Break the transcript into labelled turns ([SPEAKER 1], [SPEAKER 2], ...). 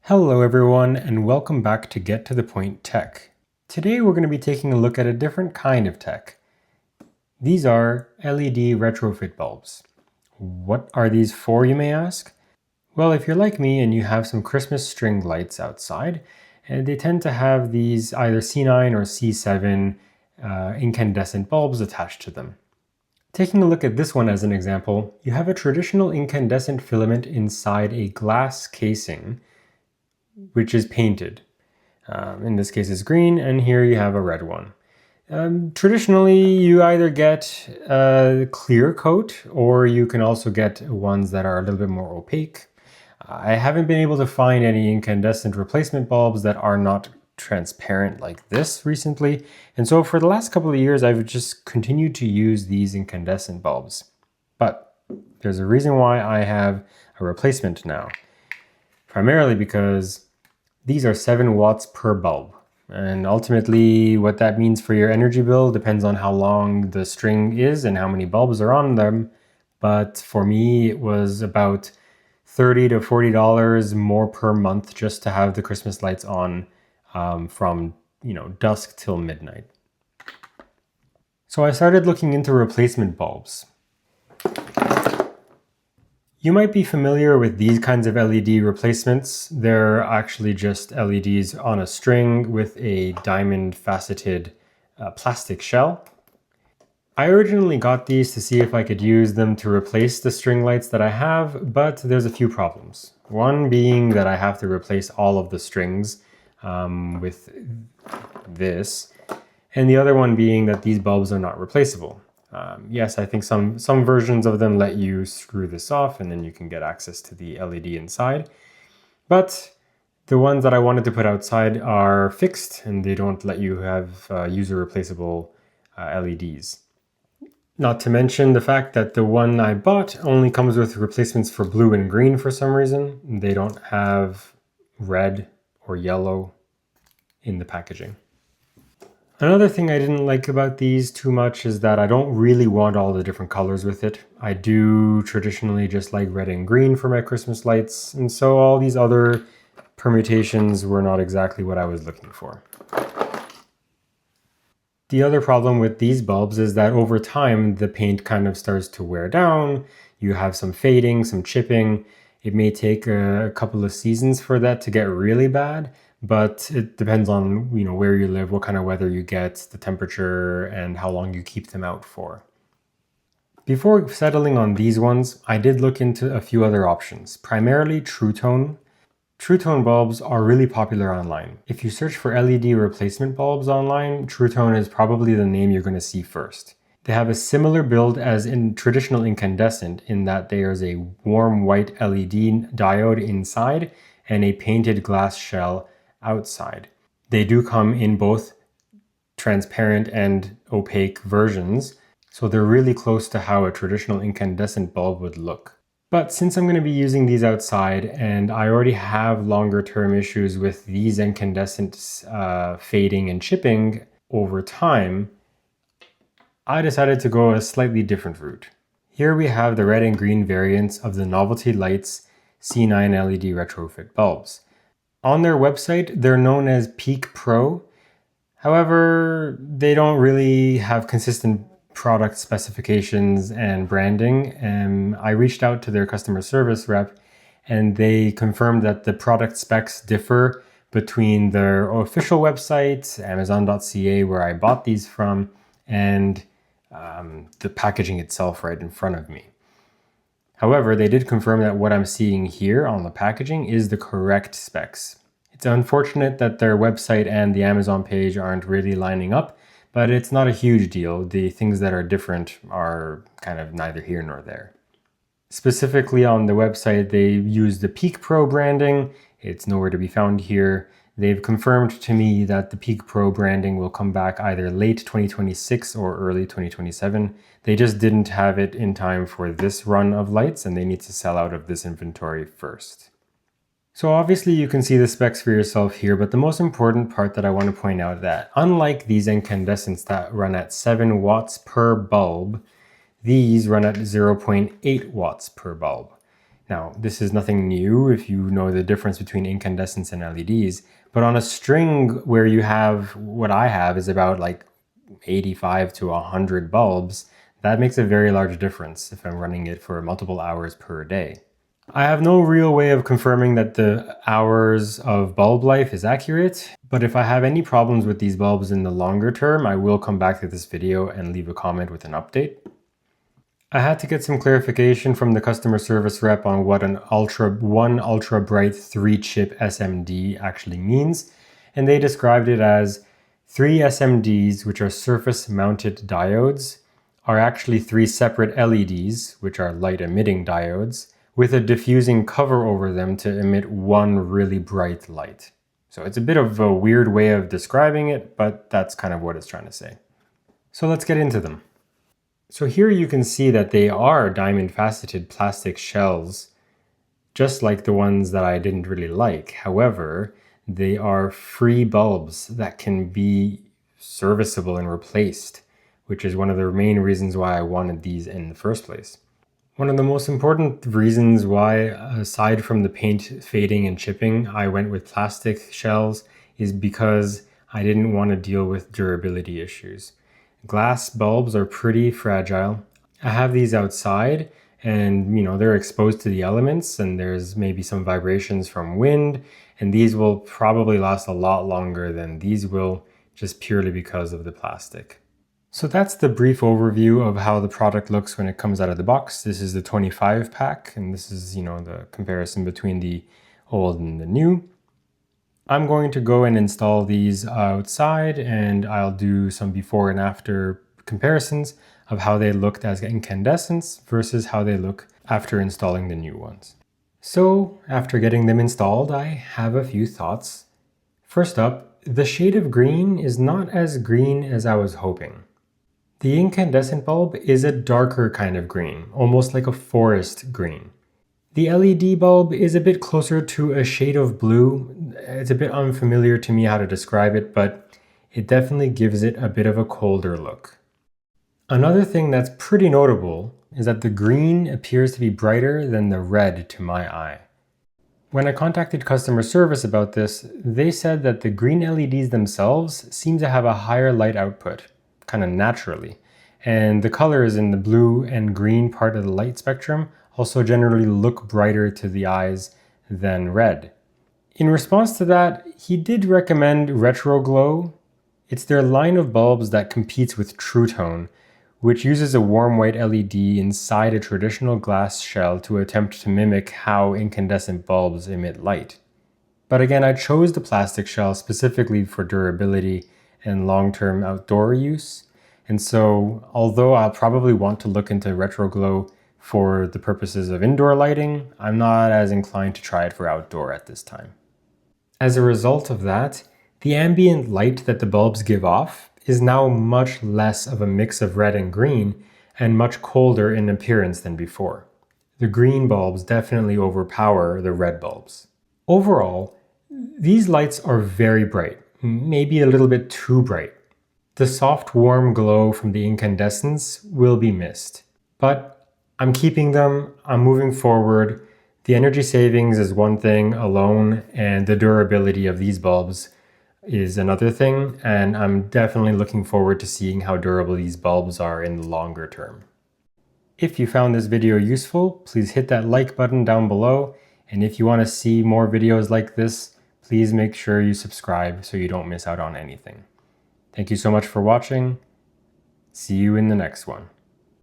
[SPEAKER 1] Hello everyone and welcome back to Get to the Point Tech. Today we're going to be taking a look at a different kind of tech. These are LED retrofit bulbs. What are these for, you may ask? Well, if you're like me and you have some Christmas string lights outside, and they tend to have these either C9 or C7 incandescent bulbs attached to them. Taking a look at this one as an example, you have a traditional incandescent filament inside a glass casing which is painted. In this case it's green, and here you have a red one. Traditionally, you either get a clear coat, or you can also get ones that are a little bit more opaque. I haven't been able to find any incandescent replacement bulbs that are not transparent like this recently, and so for the last couple of years I've just continued to use these incandescent bulbs. But there's a reason why I have a replacement now. Primarily because these are 7 watts per bulb. And ultimately what that means for your energy bill depends on how long the string is and how many bulbs are on them. But for me, it was about $30 to $40 more per month just to have the Christmas lights on from dusk till midnight. So I started looking into replacement bulbs. You might be familiar with these kinds of LED replacements. They're actually just LEDs on a string with a diamond faceted plastic shell. I originally got these to see if I could use them to replace the string lights that I have, but there's a few problems. One being that I have to replace all of the strings with this, and the other one being that these bulbs are not replaceable. Yes, I think some versions of them let you screw this off and then you can get access to the LED inside. But the ones that I wanted to put outside are fixed and they don't let you have user replaceable LEDs. Not to mention the fact that the one I bought only comes with replacements for blue and green for some reason. They don't have red or yellow in the packaging. Another thing I didn't like about these too much is that I don't really want all the different colors with it. I do traditionally just like red and green for my Christmas lights, and so all these other permutations were not exactly what I was looking for. The other problem with these bulbs is that over time the paint kind of starts to wear down. You have some fading, some chipping. It may take a couple of seasons for that to get really bad. But it depends on where you live, what kind of weather you get, the temperature, and how long you keep them out for. Before settling on these ones, I did look into a few other options, primarily True Tone. True Tone bulbs are really popular online. If you search for LED replacement bulbs online, True Tone is probably the name you're going to see first. They have a similar build as in traditional incandescent in that there's a warm white LED diode inside and a painted glass shell outside. They do come in both transparent and opaque versions, so they're really close to how a traditional incandescent bulb would look. But since I'm going to be using these outside and I already have longer term issues with these incandescents fading and chipping over time, I decided to go a slightly different route. Here we have the red and green variants of the Novelty Lights C9 LED retrofit bulbs. On their website, they're known as Peak Pro. However, they don't really have consistent product specifications and branding. I reached out to their customer service rep and they confirmed that the product specs differ between their official website, Amazon.ca, where I bought these from, and the packaging itself right in front of me. However, they did confirm that what I'm seeing here on the packaging is the correct specs. It's unfortunate that their website and the Amazon page aren't really lining up, but it's not a huge deal. The things that are different are kind of neither here nor there. Specifically on the website, they use the Peak Pro branding. It's nowhere to be found here. They've confirmed to me that the Peak Pro branding will come back either late 2026 or early 2027. They just didn't have it in time for this run of lights and they need to sell out of this inventory first. So obviously you can see the specs for yourself here, but the most important part that I want to point out that unlike these incandescents that run at 7 watts per bulb, these run at 0.8 watts per bulb. Now, this is nothing new if you know the difference between incandescents and LEDs, but on a string where you have, what I have is about like 85 to 100 bulbs, that makes a very large difference if I'm running it for multiple hours per day. I have no real way of confirming that the hours of bulb life is accurate, but if I have any problems with these bulbs in the longer term, I will come back to this video and leave a comment with an update. I had to get some clarification from the customer service rep on what one ultra bright 3-chip SMD actually means, and they described it as 3 SMDs, which are surface mounted diodes, are actually 3 separate LEDs, which are light emitting diodes, with a diffusing cover over them to emit one really bright light. So it's a bit of a weird way of describing it, but that's kind of what it's trying to say. So let's get into them. So here you can see that they are diamond faceted plastic shells, just like the ones that I didn't really like. However, they are free bulbs that can be serviceable and replaced, which is one of the main reasons why I wanted these in the first place. One of the most important reasons why, aside from the paint fading and chipping, I went with plastic shells is because I didn't want to deal with durability issues. Glass bulbs are pretty fragile. I have these outside and they're exposed to the elements and there's maybe some vibrations from wind, and these will probably last a lot longer than these will, just purely because of the plastic. So that's the brief overview of how the product looks when it comes out of the box. This is the 25 pack, and this is the comparison between the old and the new. I'm going to go and install these outside, and I'll do some before and after comparisons of how they looked as incandescents versus how they look after installing the new ones. So after getting them installed, I have a few thoughts. First up, the shade of green is not as green as I was hoping. The incandescent bulb is a darker kind of green, almost like a forest green. The LED bulb is a bit closer to a shade of blue. It's a bit unfamiliar to me how to describe it, but it definitely gives it a bit of a colder look. Another thing that's pretty notable is that the green appears to be brighter than the red to my eye. When I contacted customer service about this, they said that the green LEDs themselves seem to have a higher light output, kind of naturally, and the colors in the blue and green part of the light spectrum also generally look brighter to the eyes than red. In response to that, he did recommend Retroglow. It's their line of bulbs that competes with True Tone, which uses a warm white LED inside a traditional glass shell to attempt to mimic how incandescent bulbs emit light. But again, I chose the plastic shell specifically for durability and long-term outdoor use. And so, although I'll probably want to look into Retroglow for the purposes of indoor lighting, I'm not as inclined to try it for outdoor at this time. As a result of that, the ambient light that the bulbs give off is now much less of a mix of red and green and much colder in appearance than before. The green bulbs definitely overpower the red bulbs. Overall, these lights are very bright, maybe a little bit too bright. The soft warm glow from the incandescents will be missed, but I'm keeping them, I'm moving forward. The energy savings is one thing alone, and the durability of these bulbs is another thing, and I'm definitely looking forward to seeing how durable these bulbs are in the longer term. If you found this video useful, please hit that like button down below, and if you want to see more videos like this, please make sure you subscribe so you don't miss out on anything. Thank you so much for watching. See you in the next one.